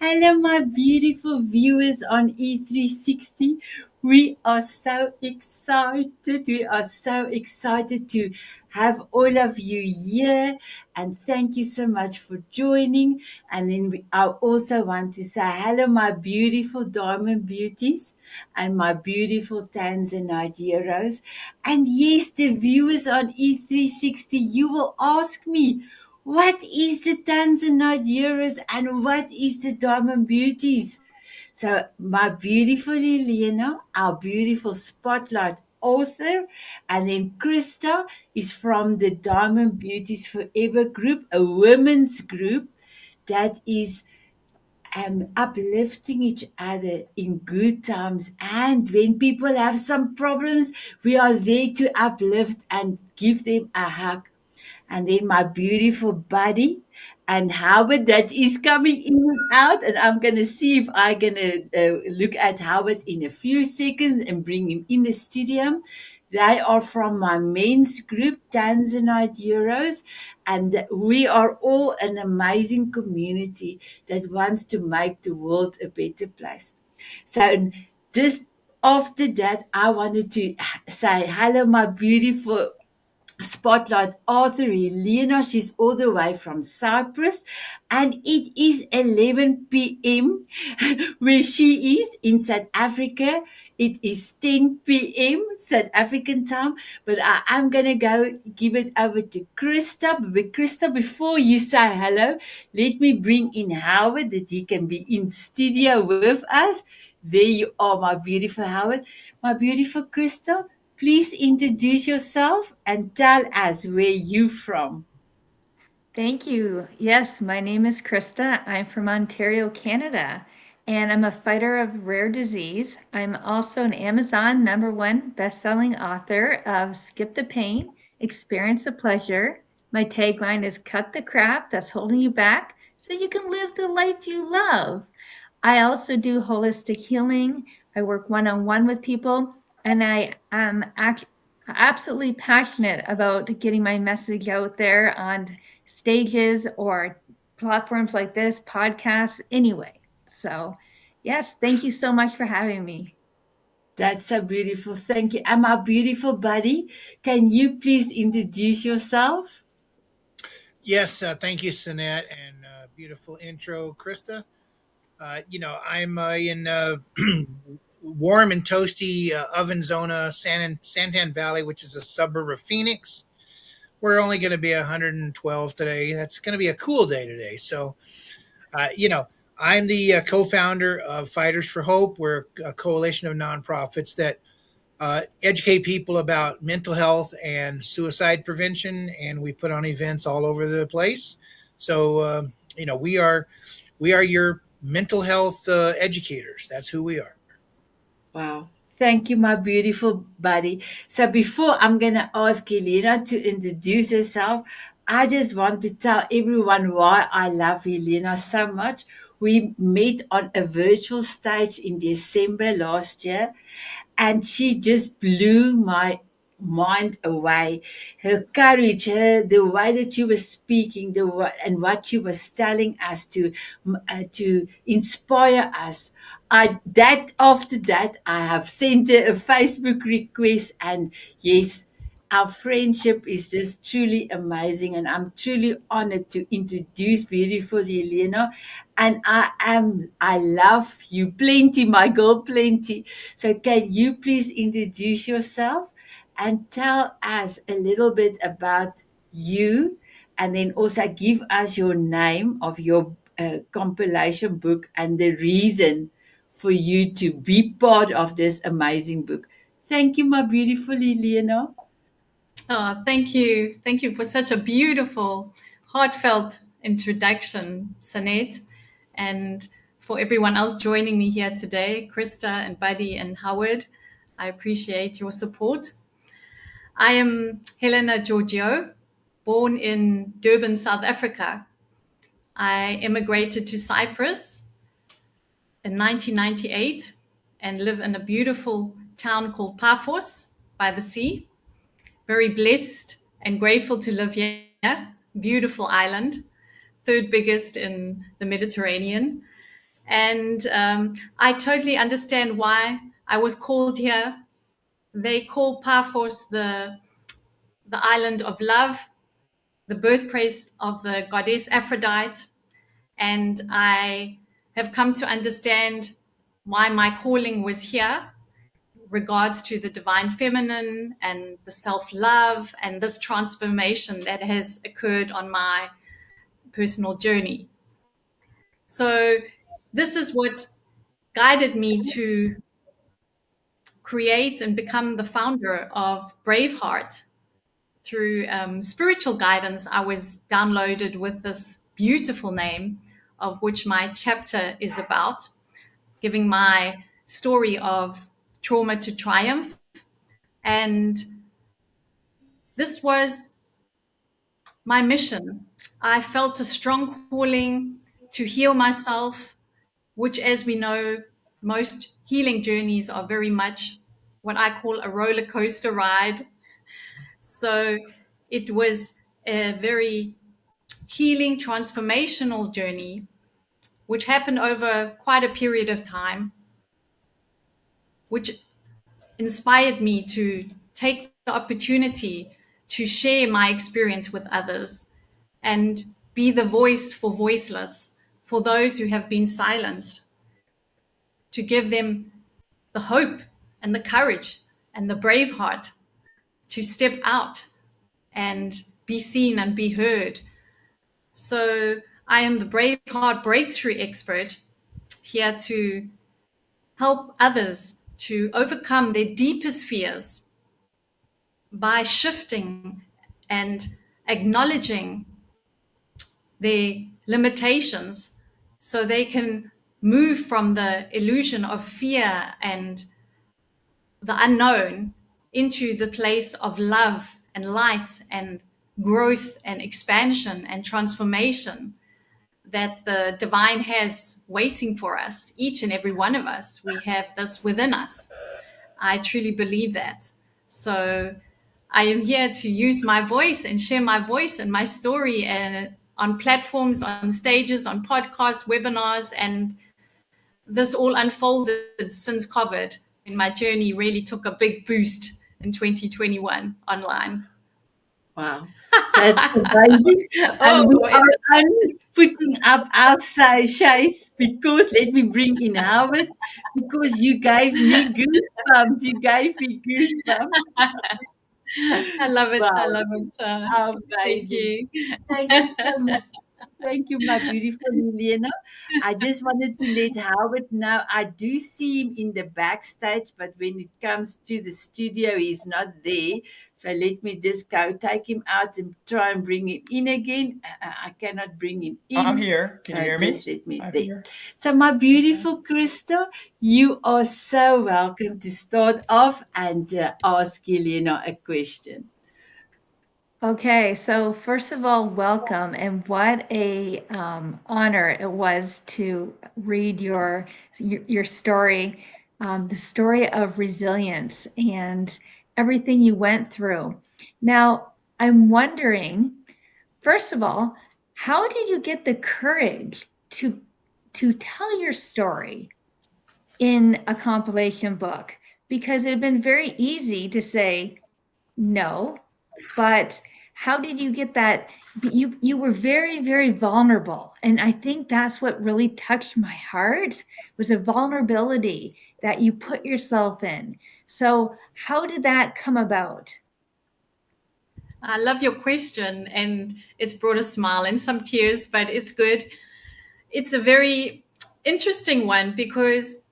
Hello, my beautiful viewers on E360. We are so excited. We are so excited to have all of you here. And thank you so much for joining. And then I also want to say hello, my beautiful diamond beauties and my beautiful Tanzanite heroes. And yes, the viewers on E360, you will ask me, what is the Tanzanite heroes and what is the diamond beauties? So my beautiful Helena, our beautiful spotlight author, and then Krista is from the Diamond Beauties Forever group, a women's group that is uplifting each other in good times. And when people have some problems, we are there to uplift and give them a hug. And then my beautiful buddy and Howard that is coming in and out, and I'm gonna see if I'm gonna look at Howard in a few seconds and bring him in the studio. They are from my men's group, Tanzanite Heroes, and we are all an amazing community that wants to make the world a better place. So just after that, I wanted to say hello, my beautiful spotlight author Helena. She's all the way from Cyprus, and it is 11 p.m. where she is in South Africa. It is 10 p.m. South African time, but I am gonna go give it over to Krista. But Krista, before you say hello, let me bring in Howard that he can be in studio with us. There you are, my beautiful Howard. My beautiful Krista, please introduce yourself and tell us where you're from. Thank you. Yes, my name is Krista. I'm from Ontario, Canada, and I'm a fighter of rare disease. I'm also an Amazon #1 best-selling author of Skip the Pain, Experience the Pleasure. My tagline is Cut the crap that's holding you back so you can live the life you love. I also do holistic healing. I work one-on-one with people, and I am absolutely passionate about getting my message out there on stages or platforms like this, podcasts, anyway. So, yes, thank you so much for having me. That's so beautiful. Thank you. And my beautiful buddy, can you please introduce yourself? Yes, thank you, Sinette, and beautiful intro, Krista. I'm in warm and toasty Ovenzona, Santan Valley, which is a suburb of Phoenix. We're only going to be 112 today. That's going to be a cool day today. So, uh, you know, I'm the co-founder of Fighters for Hope. We're a coalition of nonprofits that educate people about mental health and suicide prevention, and we put on events all over the place. So, we are your mental health educators. That's who we are. Wow. Thank you, my beautiful buddy. So before I'm going to ask Helena to introduce herself, I just want to tell everyone why I love Helena so much. We met on a virtual stage in December last year, and she just blew my mind away. Her courage, the way that she was speaking, and what she was telling us to inspire us. I that After that, I have sent her a Facebook request, and yes, our friendship is just truly amazing, and I'm truly honored to introduce beautiful Helena. And I love you plenty, my girl, plenty. So, can you please introduce yourself and tell us a little bit about you, and then also give us your name of your compilation book and the reason for you to be part of this amazing book? Thank you, my beautiful Helena. Oh, thank you. Thank you for such a beautiful, heartfelt introduction, Sanet. And for everyone else joining me here today, Krista and Buddy and Howard, I appreciate your support. I am Helena Georgiou, born in Durban, South Africa. I immigrated to Cyprus in 1998 and live in a beautiful town called Paphos by the sea. Very blessed and grateful to live here. Beautiful island, third biggest in the Mediterranean. And I totally understand why I was called here. They call Paphos the island of love, the birthplace of the goddess Aphrodite. And I have come to understand why my calling was here, regards to the divine feminine and the self-love and this transformation that has occurred on my personal journey. So this is what guided me to create and become the founder of Braveheart. Through spiritual guidance, I was downloaded with this beautiful name, of which my chapter is about, giving my story of trauma to triumph. And this was my mission. I felt a strong calling to heal myself, which, as we know, most healing journeys are very much what I call a roller coaster ride. So it was a very healing, transformational journey, which happened over quite a period of time, which inspired me to take the opportunity to share my experience with others and be the voice for voiceless, for those who have been silenced, to give them the hope and the courage and the brave heart to step out and be seen and be heard. So I am the brave heart breakthrough expert, here to help others to overcome their deepest fears by shifting and acknowledging their limitations, so they can move from the illusion of fear and the unknown into the place of love and light and growth and expansion and transformation that the divine has waiting for us, each and every one of us. We have this within us. I truly believe that. So I am here to use my voice and share my voice and my story on platforms, on stages, on podcasts, webinars, and this all unfolded since COVID, and my journey really took a big boost in 2021 online. Wow, that's amazing. And we Oh, is it? are putting up our shades because let me bring in Howard because you gave me goosebumps. You gave me goosebumps. I love it. I Wow, love it. Thank amazing. you. Thank you so much. Thank you, my beautiful Helena. I just wanted to let Howard know I do see him in the backstage, but when it comes to the studio, he's not there. So let me just go take him out and try and bring him in again. I cannot bring him I'm in. here. Can you So hear just me? let me I'm there. here. So, my beautiful Krista, you are so welcome to start off and ask Helena a question. Okay, so first of all, welcome, and what a honor it was to read your story, the story of resilience and everything you went through. Now, I'm wondering, first of all, how did you get the courage to tell your story in a compilation book? Because it'd been very easy to say no, but how did you get that? You were very, very vulnerable, and I think that's what really touched my heart, was a vulnerability that you put yourself in. So how did that come about? I love your question, and it's brought a smile and some tears, but it's good. It's a very interesting one because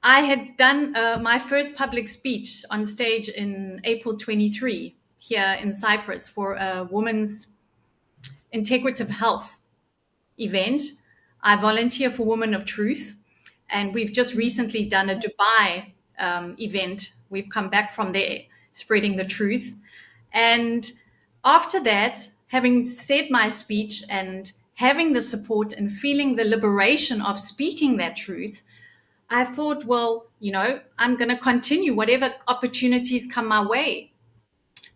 I had done my first public speech on stage in April 23 here in Cyprus for a women's integrative health event. I volunteer for Women of Truth, and we've just recently done a Dubai event. We've come back from there spreading the truth. And after that, having said my speech and having the support and feeling the liberation of speaking that truth, I thought, well, I'm going to continue whatever opportunities come my way.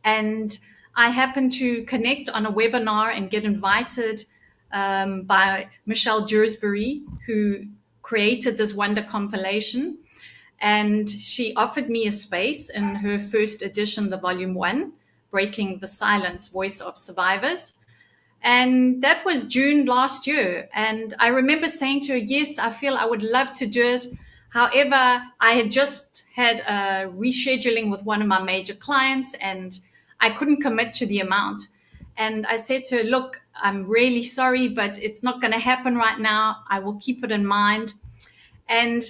And I happened to connect on a webinar and get invited by Michelle Jursbury, who created this wonder compilation. And she offered me a space in her first edition, the volume 1, Breaking the Silence: Voice of Survivors. And that was June last year. And I remember saying to her, yes, I feel I would love to do it. However, I had just had a rescheduling with one of my major clients and I couldn't commit to the amount. And I said to her, look, I'm really sorry, but it's not going to happen right now. I will keep it in mind. And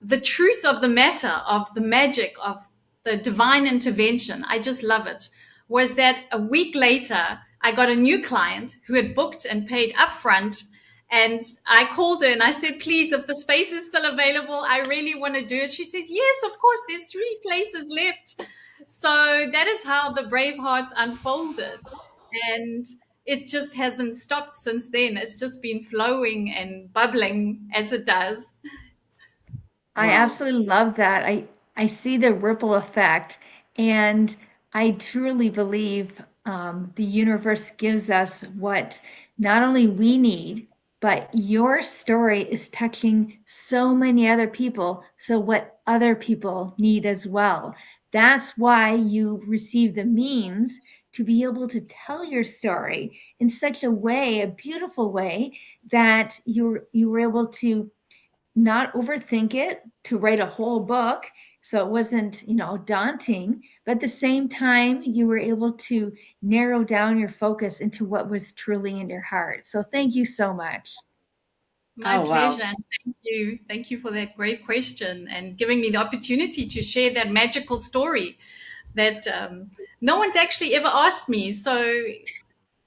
the truth of the matter, of the magic, of the divine intervention, I just love it, was that a week later, I got a new client who had booked and paid upfront. And I called her and I said, please, if the space is still available, I really want to do it. She says, yes, of course, there's 3 places left. So that is how the Brave Heart unfolded. And it just hasn't stopped since then. It's just been flowing and bubbling as it does. I Wow. absolutely love that. I see the ripple effect, and I truly believe the universe gives us what not only we need, but your story is touching so many other people. So what other people need as well. That's why you receive the means to be able to tell your story in such a way, a beautiful way, that you were able to not overthink it, to write a whole book. So it wasn't, daunting, but at the same time, you were able to narrow down your focus into what was truly in your heart. So thank you so much. My Oh, wow. pleasure. And thank you. Thank you for that great question and giving me the opportunity to share that magical story that no one's actually ever asked me. So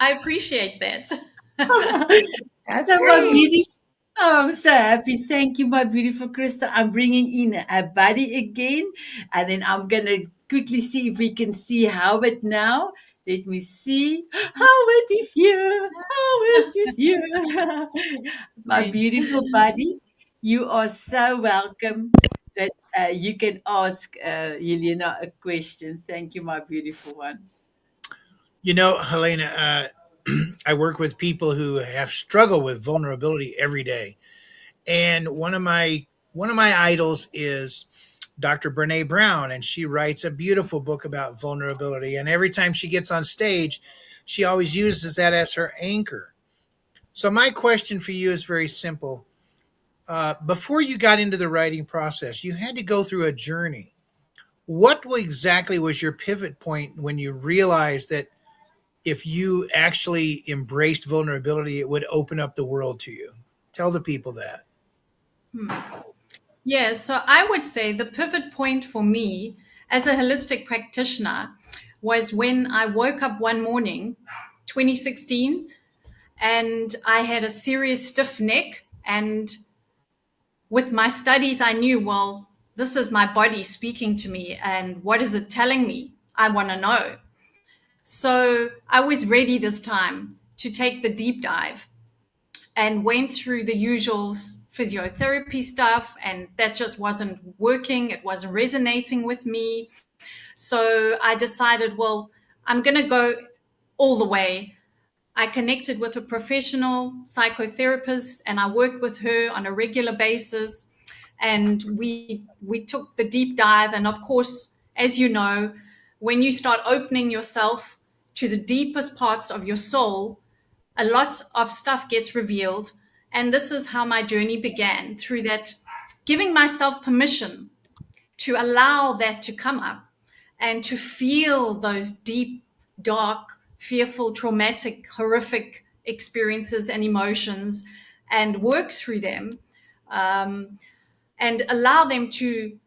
I appreciate that. That's So my great. beautiful, oh, I'm so happy. Thank you, my beautiful Krista. I'm bringing in a buddy again, and then I'm gonna quickly see if we can see Howard now. Let me see. Howard is here. Howard is here. My Great. beautiful buddy, you are so welcome that you can ask Helena a question. Thank you, my beautiful one. Helena, I work with people who have struggled with vulnerability every day, and one of my idols is Dr. Brene Brown, and she writes a beautiful book about vulnerability. And every time she gets on stage, she always uses that as her anchor. So my question for you is very simple. Before you got into the writing process, you had to go through a journey. Exactly was your pivot point when you realized that if you actually embraced vulnerability, it would open up the world to you? Tell the people that. Yeah, so I would say the pivot point for me as a holistic practitioner was when I woke up one morning, 2016, and I had a serious stiff neck. And with my studies, I knew, well, this is my body speaking to me. And what is it telling me? I want to know. So I was ready this time to take the deep dive and went through the usual physiotherapy stuff. And that just wasn't working. It wasn't resonating with me. So I decided, well, I'm going to go all the way. I connected with a professional psychotherapist and I worked with her on a regular basis. And we took the deep dive. And of course, as you know, when you start opening yourself to the deepest parts of your soul, a lot of stuff gets revealed. And this is how my journey began, through that, giving myself permission to allow that to come up and to feel those deep, dark, fearful, traumatic, horrific experiences and emotions and work through them, um, and allow them to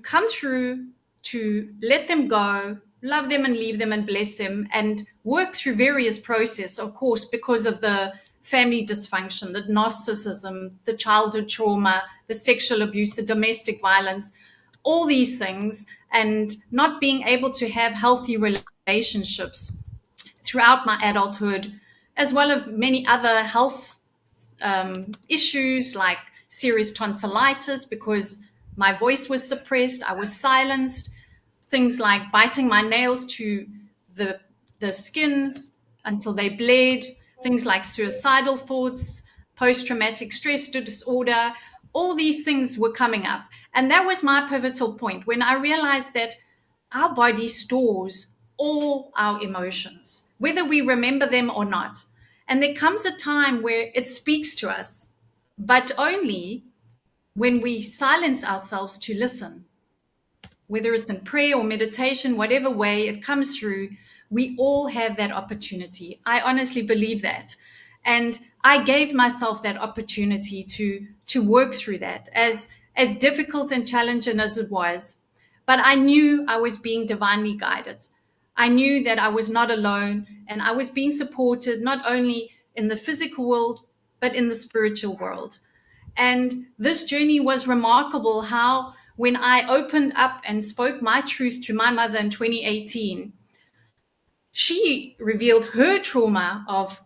come through, to let them go, love them and leave them and bless them, and work through various process, of course, because of the family dysfunction, the narcissism, the childhood trauma, the sexual abuse, the domestic violence, all these things, and not being able to have healthy relationships throughout my adulthood, as well as many other health issues like serious tonsillitis because my voice was suppressed, I was silenced, things like biting my nails to the the skin until they bled, things like suicidal thoughts, post-traumatic stress disorder, all these things were coming up. And that was my pivotal point when I realized that our body stores all our emotions, whether we remember them or not. And there comes a time where it speaks to us, but only when we silence ourselves to listen, whether it's in prayer or meditation, whatever way it comes through, we all have that opportunity. I honestly believe that. And I gave myself that opportunity to work through that, as difficult and challenging as it was. But I knew I was being divinely guided. I knew that I was not alone, and I was being supported not only in the physical world, but in the spiritual world. And this journey was remarkable how, when I opened up and spoke my truth to my mother in 2018, she revealed her trauma of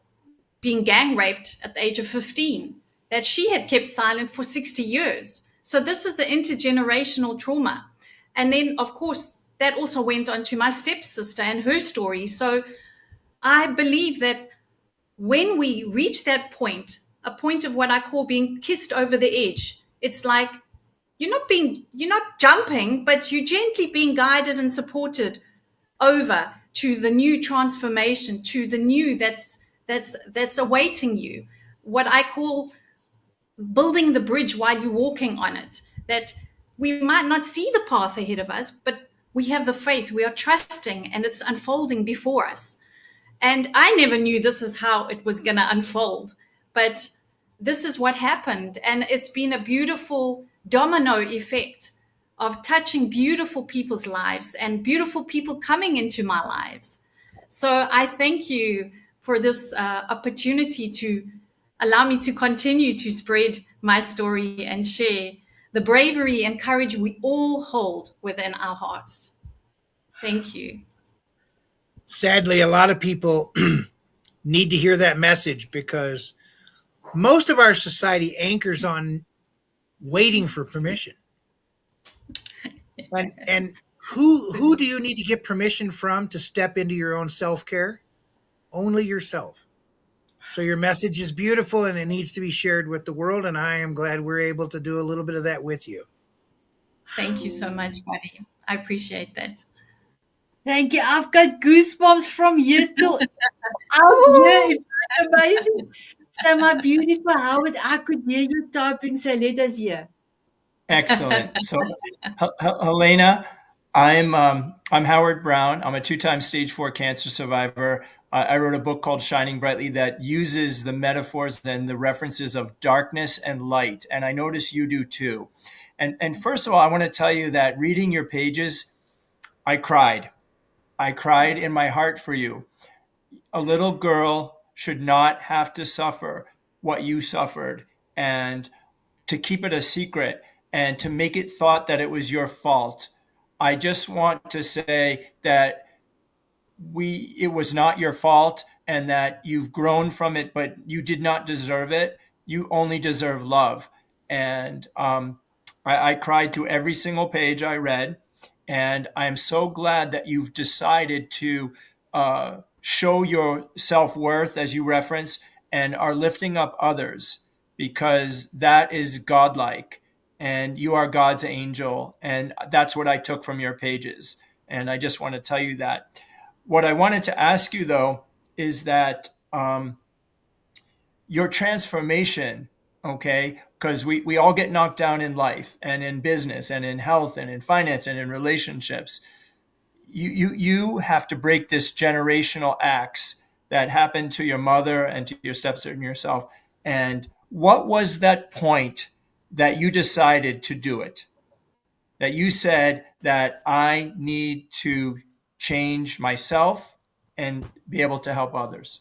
being gang raped at the age of 15, that she had kept silent for 60 years. So this is the intergenerational trauma. And then, of course, that also went on to my stepsister and her story. So I believe that when we reach that point, a point of what I call being kissed over the edge, it's like you're not jumping, but you're gently being guided and supported over to the new transformation, to the new that's awaiting you. What I call building the bridge while you're walking on it. That we might not see the path ahead of us, but we have the faith, we are trusting, and it's unfolding before us. And I never knew this is how it was going to unfold, but this is what happened. And it's been a beautiful domino effect of touching beautiful people's lives and beautiful people coming into my lives. So I thank you for this opportunity to allow me to continue to spread my story and share the bravery and courage we all hold within our hearts. Thank you. Sadly, a lot of people need to hear that message because most of our society anchors on waiting for permission. And who do you need to get permission from to step into your own self-care? Only yourself. So your message is beautiful and it needs to be shared with the world, and I am glad we're able to do a little bit of that with you. Thank you so much, buddy. I appreciate that. Thank you. I've got goosebumps from here till out here. It's amazing. So, my beautiful Howard, I could hear you typing, so let us hear. Excellent. So, Helena, I'm Howard Brown. I'm a two-time stage 4 cancer survivor. I wrote a book called Shining Brightly that uses the metaphors and the references of darkness and light, and I notice you do too. And first of all, I want to tell you that reading your pages, I cried. I cried in my heart for you. A little girl should not have to suffer what you suffered, and to keep it a secret and to make it thought that it was your fault. I just want to say that it was not your fault and that you've grown from it, but you did not deserve it. You only deserve love. And I cried through every single page I read. And I'm so glad that you've decided to show your self-worth, as you reference, and are lifting up others, because that is godlike and you are God's angel. And that's what I took from your pages. And I just want to tell you that. What I wanted to ask you, though, is that your transformation, okay, because we all get knocked down in life and in business and in health and in finance and in relationships. You have to break this generational axe that happened to your mother and to your stepsister and yourself. And what was that point that you decided to do it? That you said that I need to change myself and be able to help others?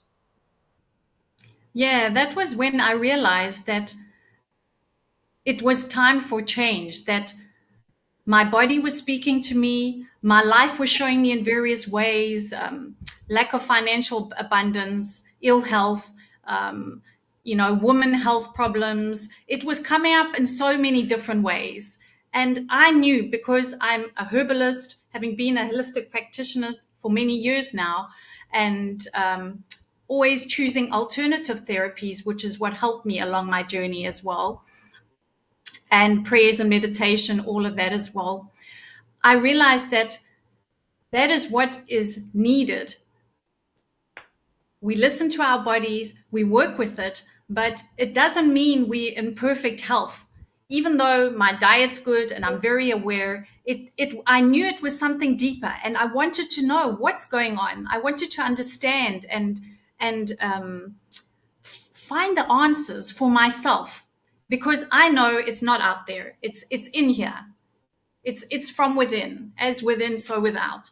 Yeah, that was when I realized that it was time for change, that my body was speaking to me, my life was showing me in various ways, lack of financial abundance, ill health, woman health problems. It was coming up in so many different ways. And I knew, because I'm a herbalist, having been a holistic practitioner for many years now, and always choosing alternative therapies, which is what helped me along my journey as well. and prayers and meditation, all of that as well. I realized that that is what is needed. We listen to our bodies, we work with it, but it doesn't mean we're in perfect health. Even though my diet's good and I'm very aware, I knew it was something deeper, and I wanted to know what's going on. I wanted to understand and find the answers for myself, because I know it's not out there. It's in here. It's from within, as within, so without.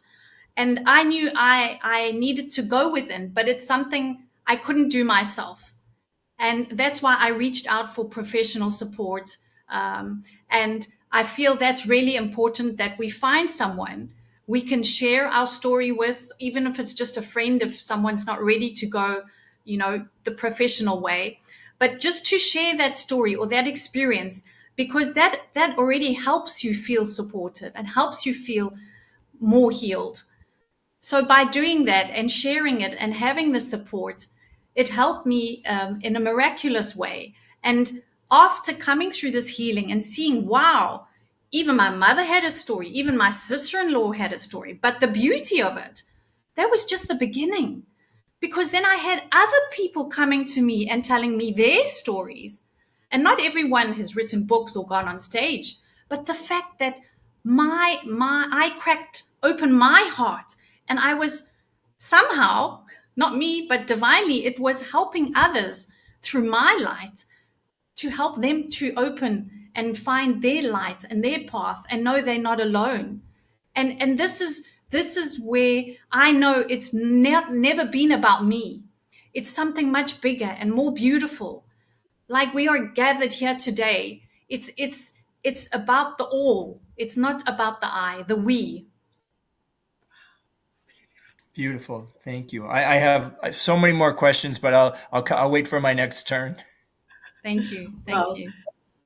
And I knew I needed to go within, but it's something I couldn't do myself. And that's why I reached out for professional support. And I feel that's really important, that we find someone we can share our story with, even if it's just a friend, if someone's not ready to go, the professional way, but just to share that story or that experience, because that already helps you feel supported and helps you feel more healed. So by doing that and sharing it and having the support, it helped me in a miraculous way. And after coming through this healing and seeing, wow, even my mother had a story, even my sister-in-law had a story, but the beauty of it, that was just the beginning. Because then I had other people coming to me and telling me their stories. And not everyone has written books or gone on stage, but the fact that I cracked open my heart, and I was somehow, not me, but divinely, it was helping others through my light to help them to open and find their light and their path and know they're not alone. And this is where I know it's never been about me. It's something much bigger and more beautiful. Like we are gathered here today. It's about the all. It's not about the I, the we. Beautiful. Thank you. I have so many more questions, but I'll wait for my next turn. Thank you. Thank Well, you.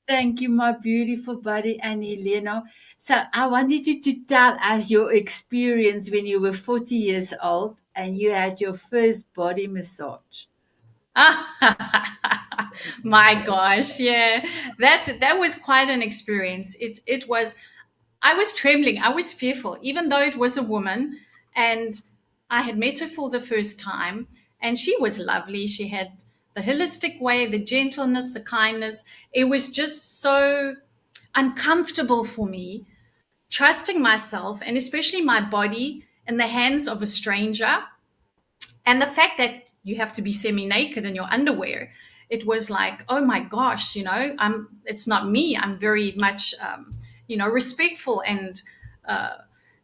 thank you, my beautiful buddy, and Helena. So I wanted you to tell us your experience when you were 40 years old and you had your first body massage. My gosh, yeah. That was quite an experience. It was, I was trembling, I was fearful, even though it was a woman, and I had met her for the first time, and she was lovely. She had the holistic way, the gentleness, the kindness. It was just so uncomfortable for me, trusting myself and especially my body in the hands of a stranger. And the fact that you have to be semi-naked in your underwear, it was like, oh my gosh, it's not me. I'm very much respectful and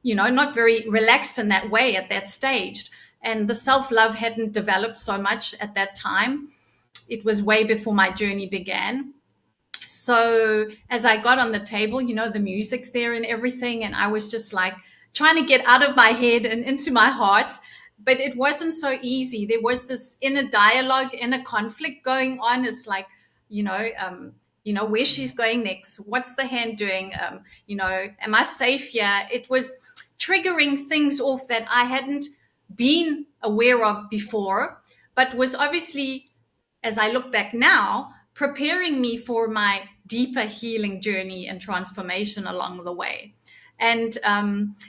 not very relaxed in that way at that stage. And the self-love hadn't developed so much at that time. It was way before my journey began. So as I got on the table, the music's there and everything, and I was just like trying to get out of my head and into my heart, but it wasn't so easy. There was this inner dialogue, inner conflict going on. It's like, where she's going next, what's the hand doing, am I safe here? It was triggering things off that I hadn't been aware of before, but was obviously, as I look back now, preparing me for my deeper healing journey and transformation along the way. And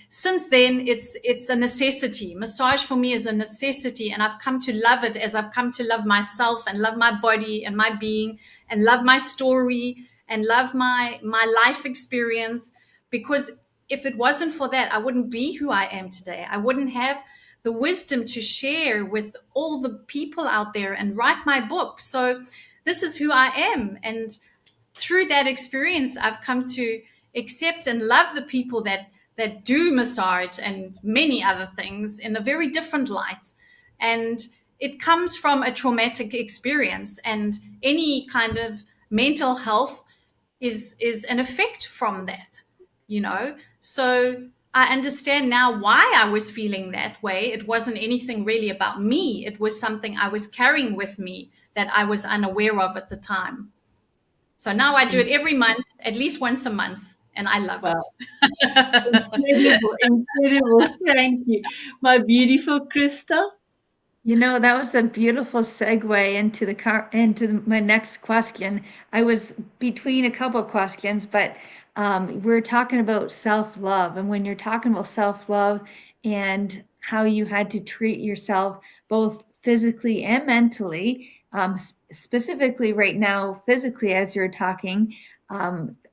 since then, it's a necessity. Massage for me is a necessity, and I've come to love it as I've come to love myself and love my body and my being and love my story and love my life experience. Because if it wasn't for that, I wouldn't be who I am today. I wouldn't have the wisdom to share with all the people out there and write my book. So this is who I am. And through that experience, I've come to accept and love the people that do massage and many other things in a very different light. And it comes from a traumatic experience, and any kind of mental health is an effect from that, So I understand now why I was feeling that way. It wasn't anything really about me. It was something I was carrying with me that I was unaware of at the time. So now I do it every month, at least once a month, and I love Wow. it. Incredible, incredible. Thank you. My beautiful Krista. That was a beautiful segue into my next question. I was between a couple of questions, but we're talking about self-love. And when you're talking about self-love and how you had to treat yourself both physically and mentally, specifically right now, physically, as you're talking,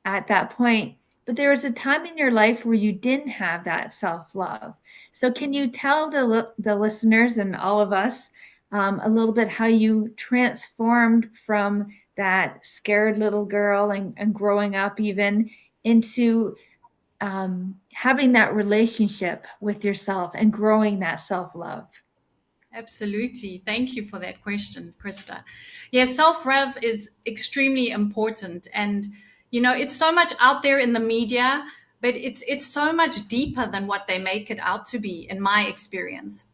at that point, but there was a time in your life where you didn't have that self-love. So can you tell the listeners and all of us a little bit how you transformed from that scared little girl and growing up even into having that relationship with yourself and growing that self-love? Absolutely. Thank you for that question, Krista. Yeah, self-love is extremely important. And, it's so much out there in the media, but it's so much deeper than what they make it out to be, in my experience.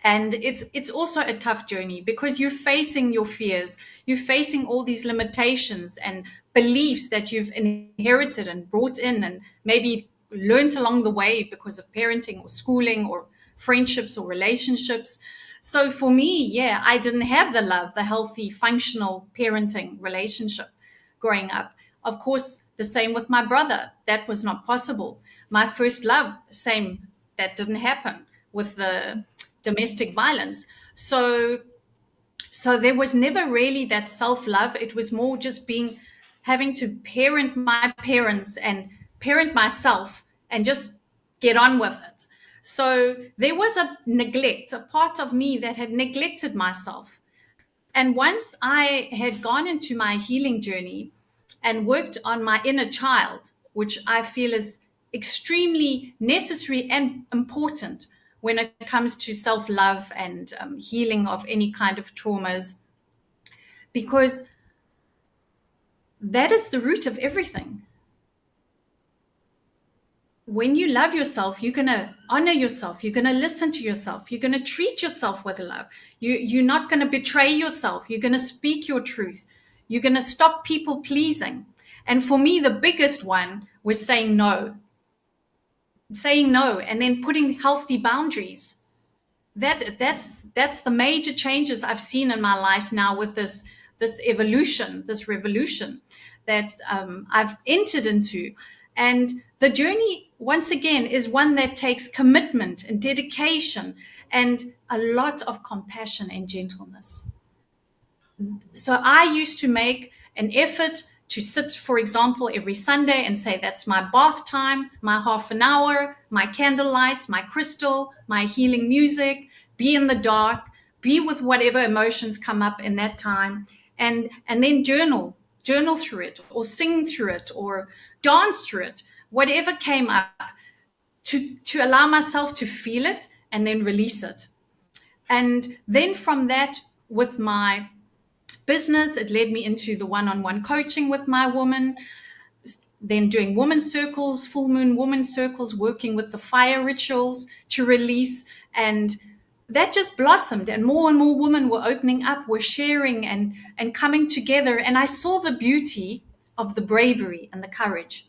And it's also a tough journey because you're facing your fears, you're facing all these limitations and beliefs that you've inherited and brought in and maybe learned along the way because of parenting or schooling or friendships or relationships. So for me, yeah, I didn't have the love, the healthy functional parenting relationship growing up. Of course, the same with my brother, that was not possible. My first love, same, that didn't happen with the domestic violence. So there was never really that self-love. It was more just having to parent my parents and parent myself and just get on with it. So there was a neglect, a part of me that had neglected myself. And once I had gone into my healing journey and worked on my inner child, which I feel is extremely necessary and important when it comes to self love and healing of any kind of traumas, because that is the root of everything. When you love yourself, you're going to honor yourself. You're going to listen to yourself. You're going to treat yourself with love. You're not going to betray yourself. You're going to speak your truth. You're going to stop people pleasing. And for me, the biggest one was saying no, and then putting healthy boundaries. That's the major changes I've seen in my life now with this evolution, this revolution that I've entered into. And the journey, once again, is one that takes commitment and dedication and a lot of compassion and gentleness. So I used to make an effort to sit, for example, every Sunday and say, that's my bath time, my half an hour, my candle lights, my crystal, my healing music, be in the dark, be with whatever emotions come up in that time, and then journal through it, or sing through it, or dance through it, whatever came up, to allow myself to feel it and then release it. And then from that, with my business, it led me into the one-on-one coaching with my woman, then doing women's circles, full moon women's circles, working with the fire rituals to release. And that just blossomed, and more women were opening up, were sharing and coming together. And I saw the beauty of the bravery and the courage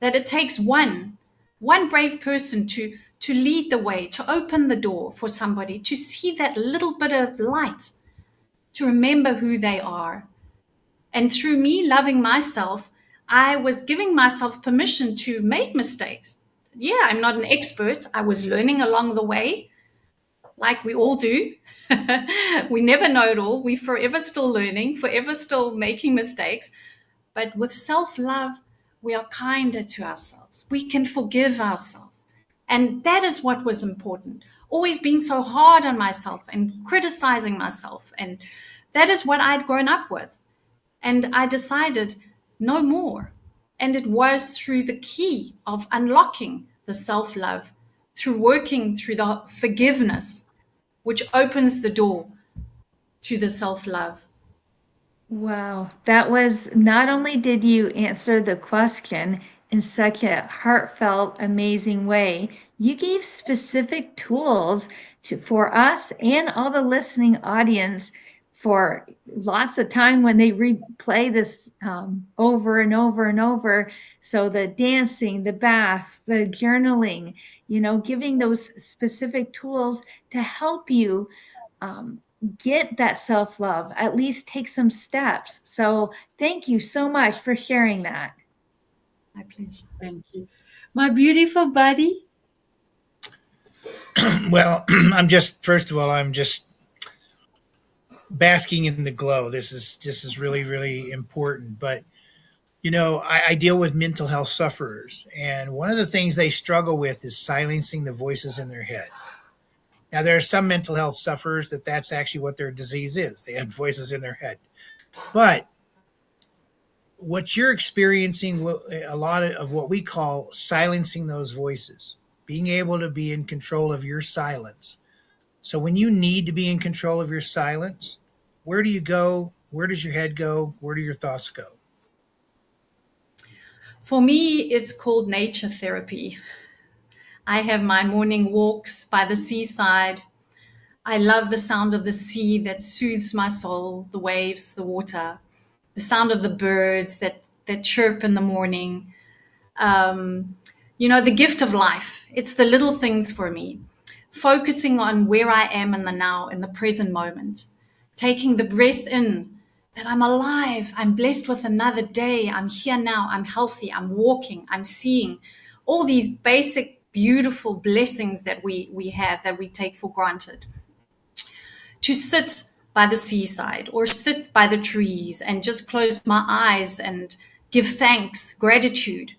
that it takes one brave person to lead the way, to open the door for somebody, to see that little bit of light, to remember who they are. And through me loving myself, I was giving myself permission to make mistakes. Yeah, I'm not an expert. I was learning along the way, like we all do. We never know it all. We're forever still learning, forever still making mistakes. But with self-love, we are kinder to ourselves. We can forgive ourselves. And that is what was important. Always being so hard on myself and criticizing myself. And that is what I'd grown up with. And I decided no more. And it was through the key of unlocking the self-love, through working through the forgiveness, which opens the door to the self-love. Wow, that was not only did you answer the question in such a heartfelt, amazing way, you gave specific tools for us and all the listening audience for lots of time when they replay this over and over and over. So the dancing, the bath, the journaling, giving those specific tools to help you um, get that self-love, at least take some steps. So thank you so much for sharing that. My pleasure. Thank you. My beautiful buddy. Well, I'm just first of all, I'm just basking in the glow. This is really really important. But I deal with mental health sufferers, and one of the things they struggle with is silencing the voices in their head. Now, there are some mental health sufferers that's actually what their disease is. They have voices in their head. But what you're experiencing, a lot of what we call silencing those voices, being able to be in control of your silence. So when you need to be in control of your silence, where do you go? Where does your head go? Where do your thoughts go? For me, it's called nature therapy. I have my morning walks by the seaside. I love the sound of the sea that soothes my soul, the waves, the water, the sound of the birds that chirp in the morning. Um, the gift of life. It's the little things for me. Focusing on where I am in the now, in the present moment. Taking the breath in, that I'm alive, I'm blessed with another day, I'm here now, I'm healthy, I'm walking, I'm seeing. All these basic, beautiful blessings that we have that we take for granted. To sit by the seaside or sit by the trees and just close my eyes and give thanks, gratitude,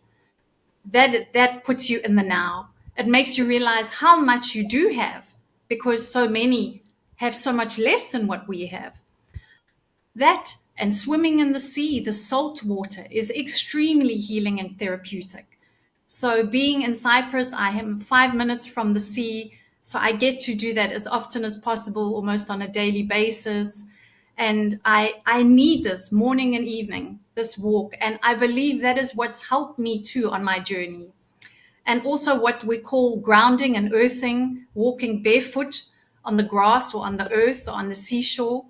that puts you in the now. It makes you realize how much you do have, because so many have so much less than what we have. That and swimming in the sea, the salt water, is extremely healing and therapeutic. So being in Cyprus, I am 5 minutes from the sea. So I get to do that as often as possible, almost on a daily basis. And I need this morning and evening, this walk. And I believe that is what's helped me too on my journey. And also what we call grounding and earthing, walking barefoot on the grass or on the earth or on the seashore.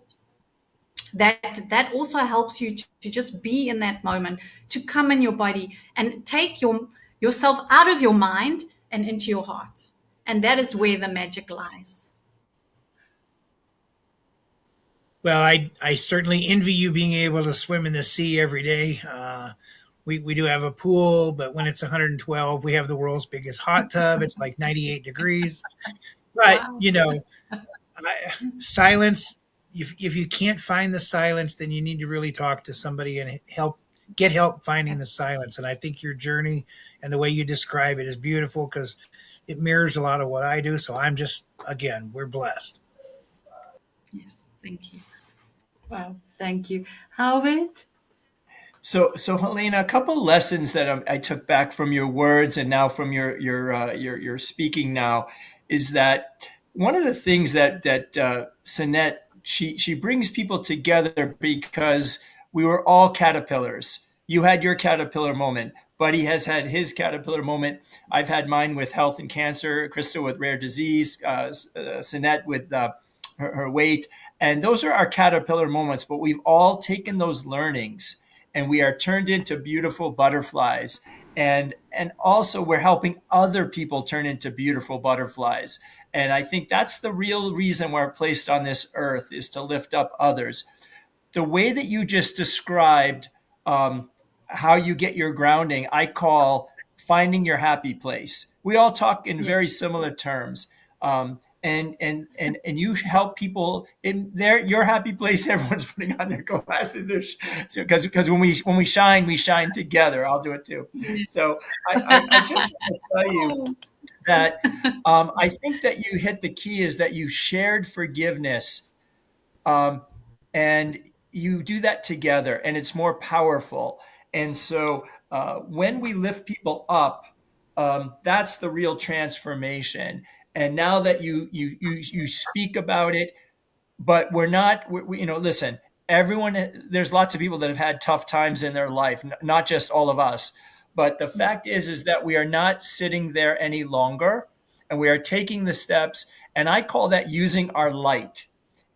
That also helps you to just be in that moment, to come in your body and take yourself out of your mind and into your heart. And that is where the magic lies. Well, I certainly envy you being able to swim in the sea every day. We do have a pool, but when it's 112, we have the world's biggest hot tub. It's like 98 degrees. But, Wow. silence, if you can't find the silence, then you need to really talk to somebody and get help finding the silence. And I think your journey and the way you describe it is beautiful because it mirrors a lot of what I do. So I'm just, again, we're blessed. Yes, thank you. Wow, thank you. Howard? So Helena, a couple lessons that I took back from your words and now from your speaking now is that one of the things that Sinette, she brings people together because we were all caterpillars. You had your caterpillar moment. Buddy has had his caterpillar moment. I've had mine with health and cancer. Krista with rare disease. Sinette with her weight. And those are our caterpillar moments. But we've all taken those learnings and we are turned into beautiful butterflies. And also we're helping other people turn into beautiful butterflies. And I think that's the real reason we're placed on this earth, is to lift up others. The way that you just described how you get your grounding, I call finding your happy place. We all talk in Yes, very similar terms. And you help people in your happy place. Everyone's putting on their glasses because when we shine together. I'll do it too. So I just want to tell you Oh, that I think that you hit the key is that you shared forgiveness, and you do that together, and it's more powerful. And so when we lift people up, that's the real transformation. And now that you speak about it, but we're not, listen, everyone, there's lots of people that have had tough times in their life, not just all of us. But the fact is that we are not sitting there any longer, and we are taking the steps. And I call that using our light.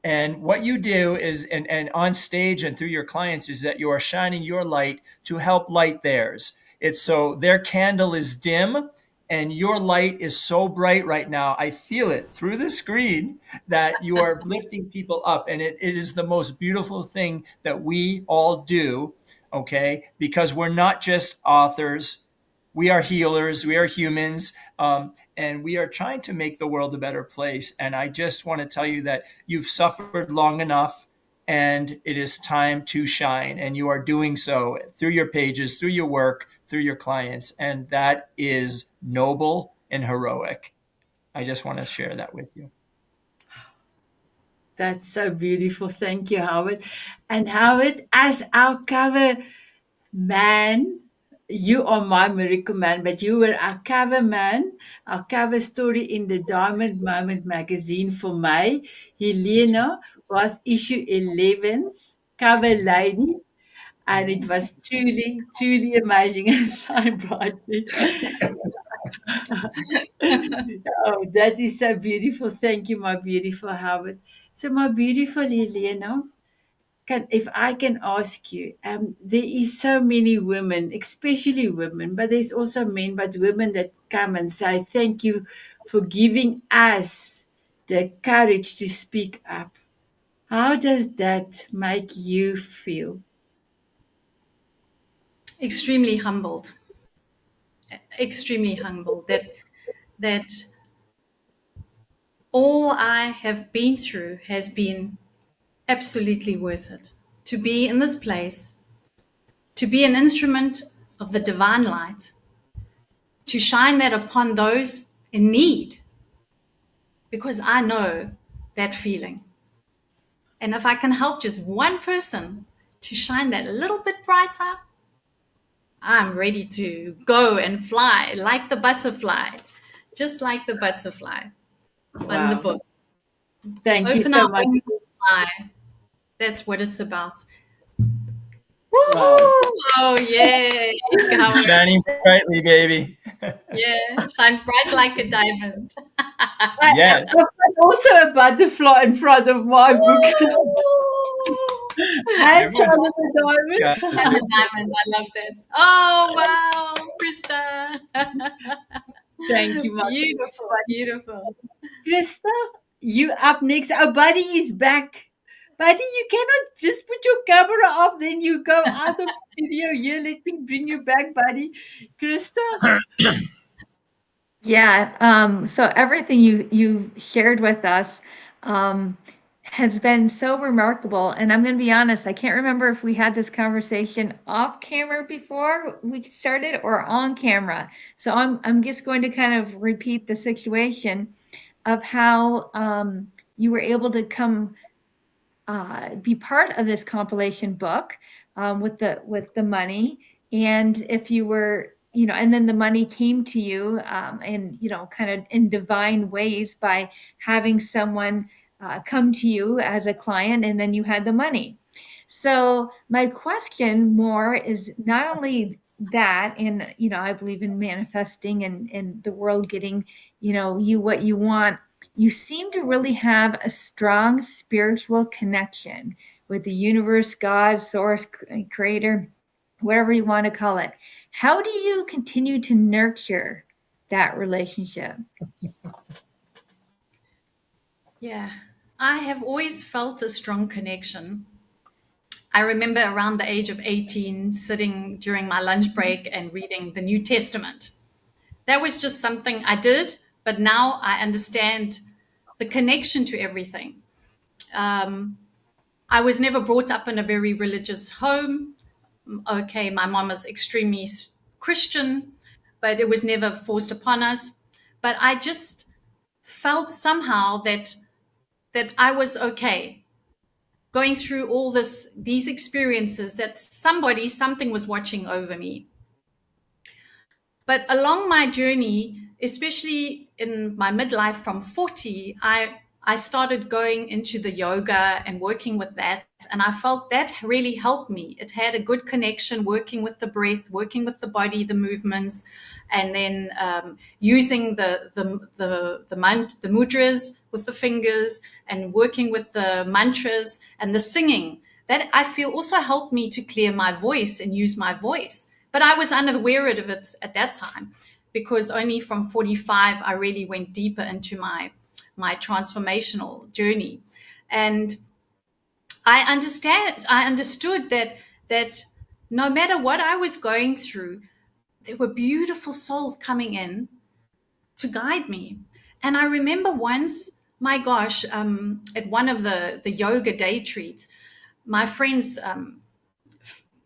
And what you do is, and on stage and through your clients, is that you are shining your light to help light theirs. It's so their candle is dim and your light is so bright right now. I feel it through the screen that you are lifting people up. And it is the most beautiful thing that we all do, okay? Because we're not just authors, we are healers, we are humans, and we are trying to make the world a better place. And I just want to tell you that you've suffered long enough and it is time to shine. And you are doing so through your pages, through your work, through your clients. And that is noble and heroic. I just want to share that with you. That's so beautiful. Thank you, Howard. And Howard, as our cover man, you are my miracle man, but you were our cover man, our cover story in the Diamond Moment magazine for May. Helena was issue 11's cover lady, and it was truly, truly amazing and shine brightly. Oh, that is so beautiful. Thank you, my beautiful Howard. So, my beautiful Helena, if I can ask you, there is so many women, especially women, but there's also men, but women that come and say, thank you for giving us the courage to speak up. How does that make you feel? Extremely humbled. Extremely humbled that all I have been through has been absolutely worth it. To be in this place, to be an instrument of the divine light, to shine that upon those in need, because I know that feeling. And if I can help just one person to shine that a little bit brighter, I'm ready to go and fly like the butterfly, just like the butterfly on the Wow. book. Thank you Open so our much. wings and fly. That's what it's about. Wow. Woo! Oh, yeah. Shining brightly, baby. Yeah, shine bright like a diamond. Yes. I've got also a butterfly in front of my book. And Everyone's some of the got diamonds. And the diamond, I love that. Oh, wow, Krista. Thank you, my Beautiful, beautiful. Krista, you up next. Our buddy is back. Buddy, you cannot just put your camera off, then you go out of the studio here. Let me bring you back, buddy. Krista, Yeah, so everything you shared with us um, has been so remarkable. And I'm going to be honest, I can't remember if we had this conversation off camera before we started or on camera. So I'm just going to kind of repeat the situation of how you were able to come be part of this compilation book with the money, and if you were, and then the money came to you, and kind of in divine ways by having someone come to you as a client, and then you had the money. So my question more is not only that, and I believe in manifesting and the world getting you what you want. You seem to really have a strong spiritual connection with the universe, God, source, creator, whatever you want to call it. How do you continue to nurture that relationship? Yeah, I have always felt a strong connection. I remember around the age of 18 sitting during my lunch break and reading the New Testament. That was just something I did, but now I understand the connection to everything. I was never brought up in a very religious home. Okay, my mom is extremely Christian, but it was never forced upon us. But I just felt somehow that I was okay going through all these experiences, that something was watching over me. But along my journey, especially in my midlife from 40, I started going into the yoga and working with that. And I felt that really helped me. It had a good connection, working with the breath, working with the body, the movements, and then using the mudras with the fingers and working with the mantras and the singing. That I feel also helped me to clear my voice and use my voice. But I was unaware of it at that time, because only from 45 I really went deeper into my transformational journey. And I understood that no matter what I was going through, there were beautiful souls coming in to guide me. And I remember once, my gosh, at one of the yoga day treats, my friend's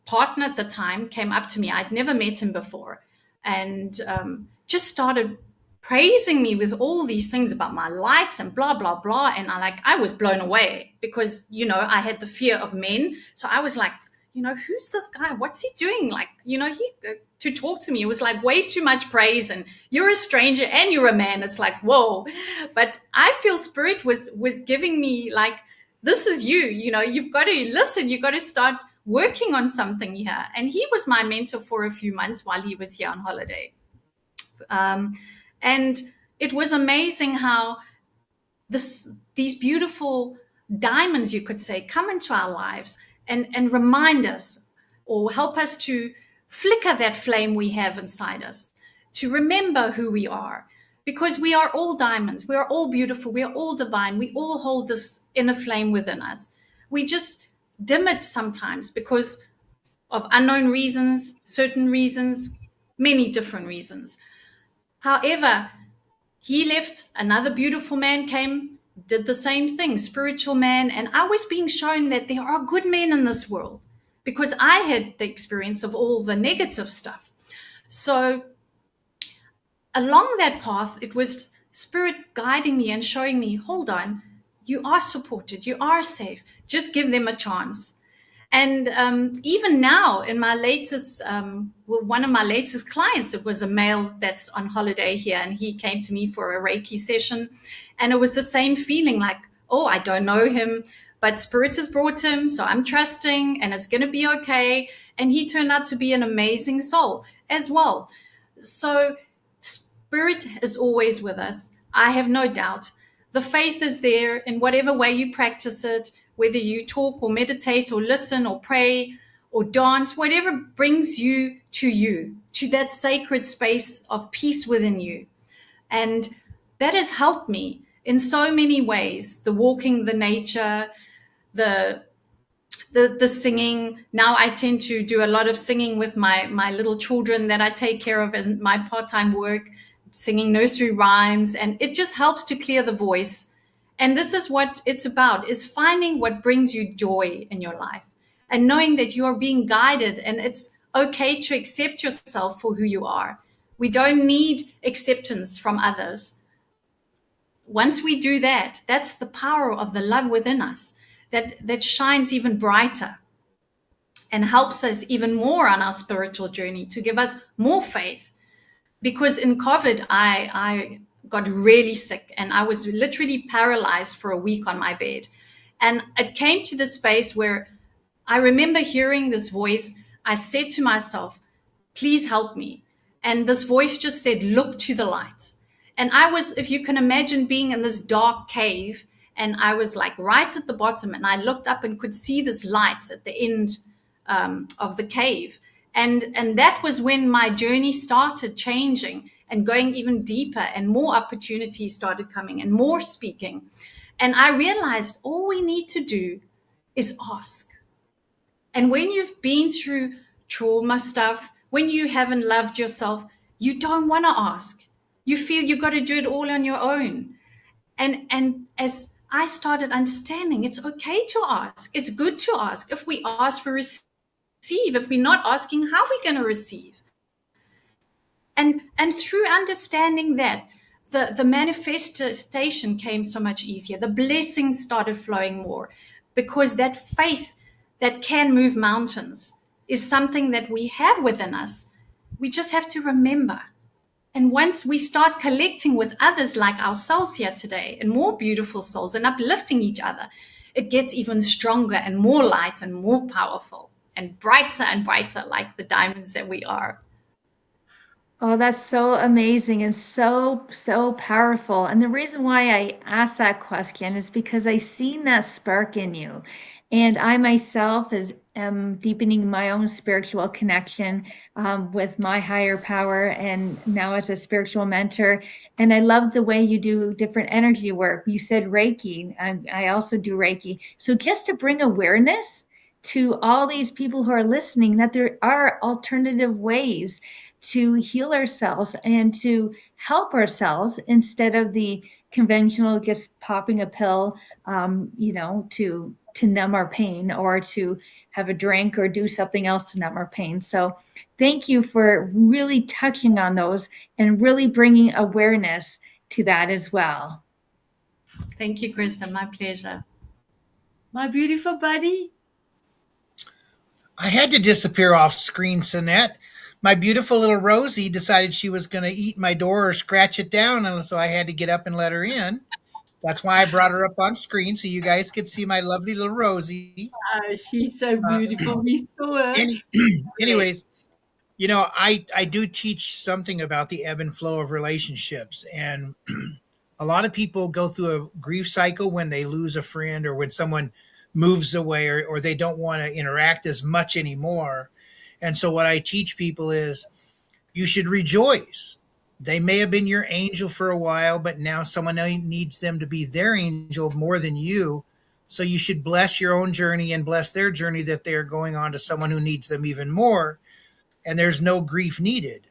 partner at the time came up to me. I'd never met him before, and just started praising me with all these things about my light and blah blah blah. And I was blown away, because I had the fear of men. So I was like, who's this guy? What's he doing? He to talk to me, it was like way too much praise, and you're a stranger and you're a man. It's like, whoa. But I feel spirit was giving me like, this is you've got to listen, you've got to start working on something here. And he was my mentor for a few months while he was here on holiday. And it was amazing how these beautiful diamonds, you could say, come into our lives and remind us, or help us to flicker that flame we have inside us, to remember who we are. Because we are all diamonds, we are all beautiful, we are all divine, we all hold this inner flame within us. We just dim it sometimes because of unknown reasons, certain reasons, many different reasons. However, he left, another beautiful man came, did the same thing, spiritual man. And I was being shown that there are good men in this world, because I had the experience of all the negative stuff. So along that path, it was spirit guiding me and showing me, hold on, you are supported, you are safe, just give them a chance. And even now, in my latest, one of my latest clients, it was a male that's on holiday here, and he came to me for a Reiki session. And it was the same feeling like, oh, I don't know him, but spirit has brought him, so I'm trusting, and it's going to be okay. And he turned out to be an amazing soul as well. So spirit is always with us. I have no doubt. The faith is there in whatever way you practice it, whether you talk or meditate or listen or pray or dance, whatever brings you, to that sacred space of peace within you. And that has helped me in so many ways. The walking, the nature, the singing. Now I tend to do a lot of singing with my little children that I take care of as my part-time work, singing nursery rhymes, and it just helps to clear the voice. And this is what it's about, is finding what brings you joy in your life and knowing that you are being guided, and it's okay to accept yourself for who you are. We don't need acceptance from others. Once we do that, that's the power of the love within us that shines even brighter and helps us even more on our spiritual journey, to give us more faith. Because in COVID, I got really sick, and I was literally paralyzed for a week on my bed. And it came to the space where I remember hearing this voice. I said to myself, please help me. And this voice just said, look to the light. And I was, if you can imagine, being in this dark cave, and I was like right at the bottom, and I looked up and could see this light at the end of the cave. And that was when my journey started changing and going even deeper, and more opportunities started coming and more speaking. And I realized all we need to do is ask. And when you've been through trauma stuff, when you haven't loved yourself, you don't want to ask. You feel you've got to do it all on your own. And as I started understanding, it's okay to ask. It's good to ask. If we ask, we receive. If we're not asking, how are we going to receive? And through understanding that, the manifestation came so much easier. The blessings started flowing more, because that faith that can move mountains is something that we have within us. We just have to remember. And once we start collecting with others like ourselves here today, and more beautiful souls, and uplifting each other, it gets even stronger and more light and more powerful and brighter, like the diamonds that we are. Oh, that's so amazing and so, so powerful. And the reason why I asked that question is because I seen that spark in you. And I myself is am deepening my own spiritual connection with my higher power and now as a spiritual mentor. And I love the way you do different energy work. You said Reiki. I also do Reiki. So just to bring awareness to all these people who are listening that there are alternative ways to heal ourselves and to help ourselves instead of the conventional just popping a pill, to numb our pain or to have a drink or do something else to numb our pain. So thank you for really touching on those and really bringing awareness to that as well. Thank you, Krista. My pleasure. My beautiful buddy. I had to disappear off screen, Sinette. My beautiful little Rosie decided she was going to eat my door or scratch it down, and so I had to get up and let her in. That's why I brought her up on screen so you guys could see my lovely little Rosie. She's so beautiful. We saw her. Any, anyways, I do teach something about the ebb and flow of relationships, and a lot of people go through a grief cycle when they lose a friend or when someone moves away or they don't want to interact as much anymore. And so what I teach people is you should rejoice. They may have been your angel for a while, but now someone needs them to be their angel more than you. So you should bless your own journey and bless their journey that they're going on to someone who needs them even more. And there's no grief needed.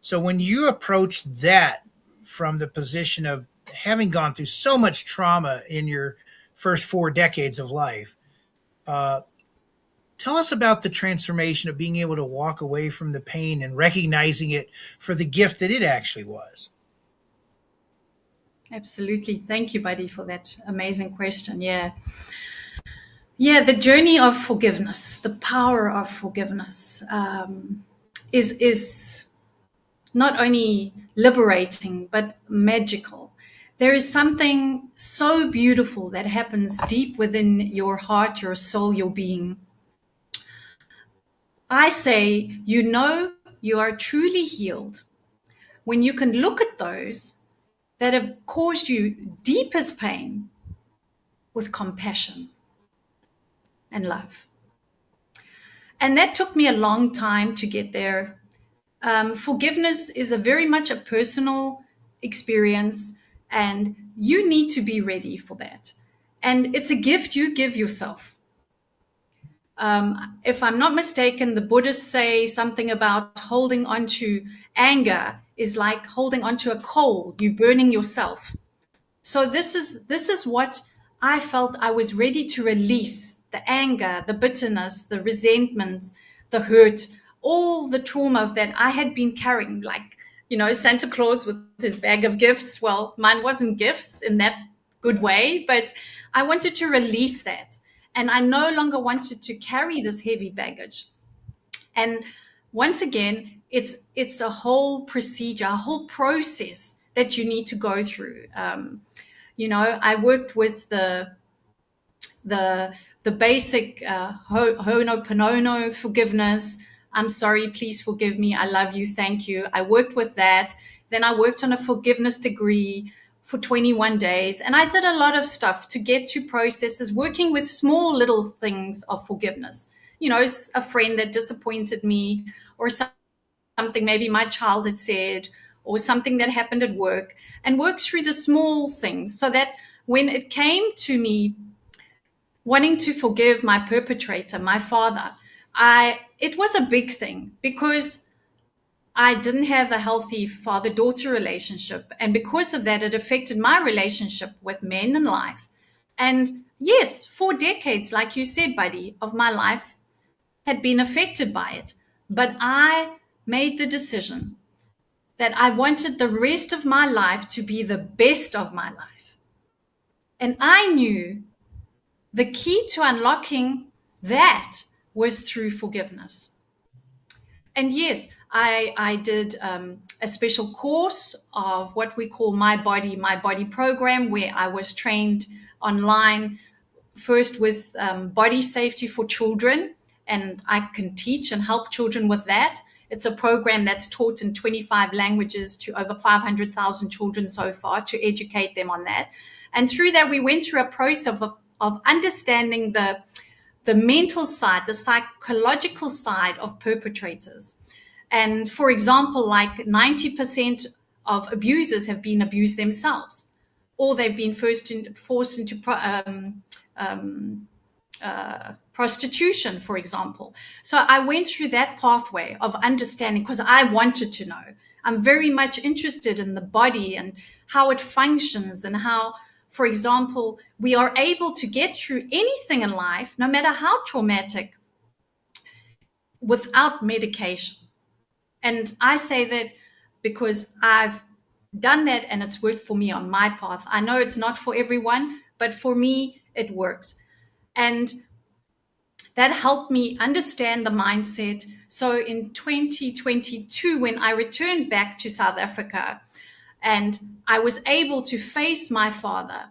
So when you approach that from the position of having gone through so much trauma in your first 4 decades of life, uh, tell us about the transformation of being able to walk away from the pain and recognizing it for the gift that it actually was. Absolutely. Thank you, buddy, for that amazing question. Yeah. Yeah, the journey of forgiveness, the power of forgiveness is not only liberating, but magical. There is something so beautiful that happens deep within your heart, your soul, your being. I say, you are truly healed when you can look at those that have caused you deepest pain with compassion and love. And that took me a long time to get there. Forgiveness is a very much a personal experience, and you need to be ready for that. And it's a gift you give yourself. If I'm not mistaken, the Buddhists say something about holding on to anger is like holding onto a coal, you burning yourself. So this is what I felt I was ready to release: the anger, the bitterness, the resentment, the hurt, all the trauma that I had been carrying, like, Santa Claus with his bag of gifts. Well, mine wasn't gifts in that good way, but I wanted to release that. And I no longer wanted to carry this heavy baggage. And once again, it's a whole procedure, a whole process that you need to go through. I worked with the basic Ho'oponopono forgiveness. I'm sorry, please forgive me, I love you, thank you. I worked with that. Then I worked on a forgiveness degree for 21 days. And I did a lot of stuff to get to processes, working with small little things of forgiveness. A friend that disappointed me, or something maybe my child had said, or something that happened at work, and work through the small things so that when it came to me wanting to forgive my perpetrator, my father, it was a big thing because I didn't have a healthy father-daughter relationship. And because of that, it affected my relationship with men in life. And yes, 4 decades, like you said, buddy, of my life had been affected by it. But I made the decision that I wanted the rest of my life to be the best of my life. And I knew the key to unlocking that was through forgiveness. And yes, I did a special course of what we call My Body program, where I was trained online first with body safety for children, and I can teach and help children with that. It's a program that's taught in 25 languages to over 500,000 children so far to educate them on that. And through that, we went through a process of understanding the mental side, the psychological side of perpetrators. And for example, like 90% of abusers have been abused themselves, or they've been forced into prostitution, for example. So I went through that pathway of understanding because I wanted to know. I'm very much interested in the body and how it functions and how, for example, we are able to get through anything in life, no matter how traumatic, without medication. And I say that because I've done that and it's worked for me on my path. I know it's not for everyone, but for me, it works. And that helped me understand the mindset. So in 2022, when I returned back to South Africa and I was able to face my father,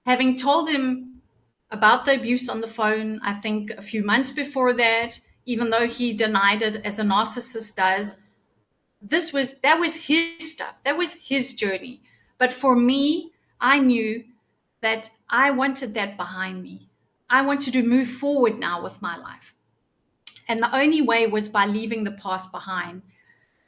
having told him about the abuse on the phone, I think a few months before that, even though he denied it as a narcissist does, that was his stuff. That was his journey. But for me, I knew that I wanted that behind me. I wanted to move forward now with my life. And the only way was by leaving the past behind.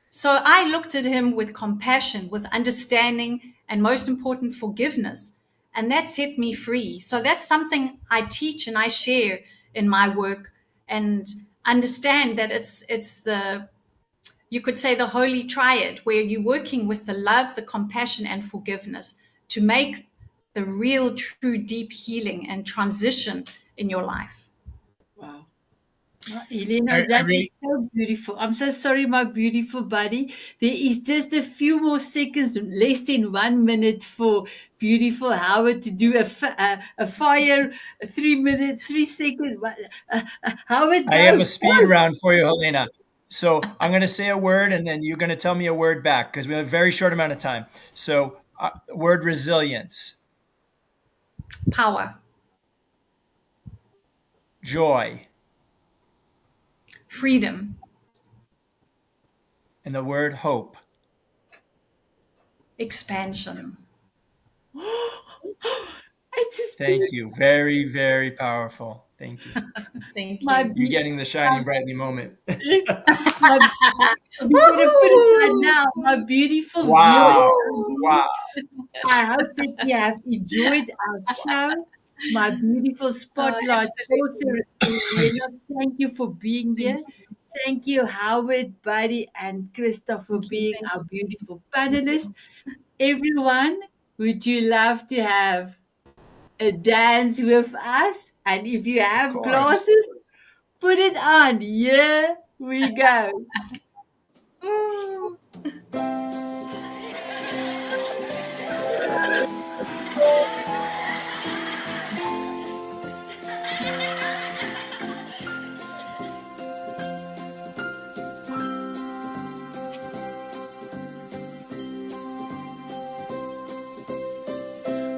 So I looked at him with compassion, with understanding, and most important, forgiveness. And that set me free. So that's something I teach and I share in my work, and understand that it's the, you could say, the holy triad, where you're working with the love, the compassion, and forgiveness to make the real, true, deep healing and transition in your life. Wow. Helena, I that is really, so beautiful. I'm so sorry, my beautiful buddy. There is just a few more seconds, less than 1 minute, for beautiful Howard to do a fire, a 3 minute, 3 seconds. Howard, I have go. a speed round for you, Helena. So I'm going to say a word, and then you're going to tell me a word back because we have a very short amount of time. So, word resilience, Power, joy, freedom, and the word hope. expansion. It's a Thank spirit. you. Very, very powerful. Thank you. Thank My you. You're beautiful. getting the shining brightly moment. Yes, my, we're going to put it on Woohoo! now. My beautiful viewers Wow. out Wow. there, I hope that you have enjoyed our show. My beautiful spotlight author, Absolutely. Elena, thank you for being Thank here. you. Thank you, Howard, Buddy, and Krista, for Thank you. being Thank our you. beautiful Thank panelists. you. Everyone, would you love to have a dance with us? And if you Of have course. glasses, put it on. Here we go. Ooh.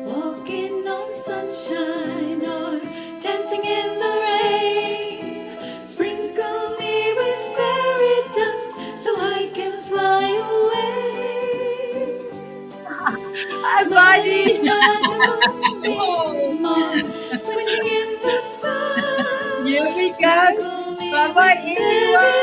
Walking on sunshine or dancing in the rain. Sprinkle me with fairy dust so I can fly away. Hi, Smiling Buddy. at a Oh. moonbeam or squinting in the sun. Here we go. Sprinkle me Bye bye, with fairy everyone.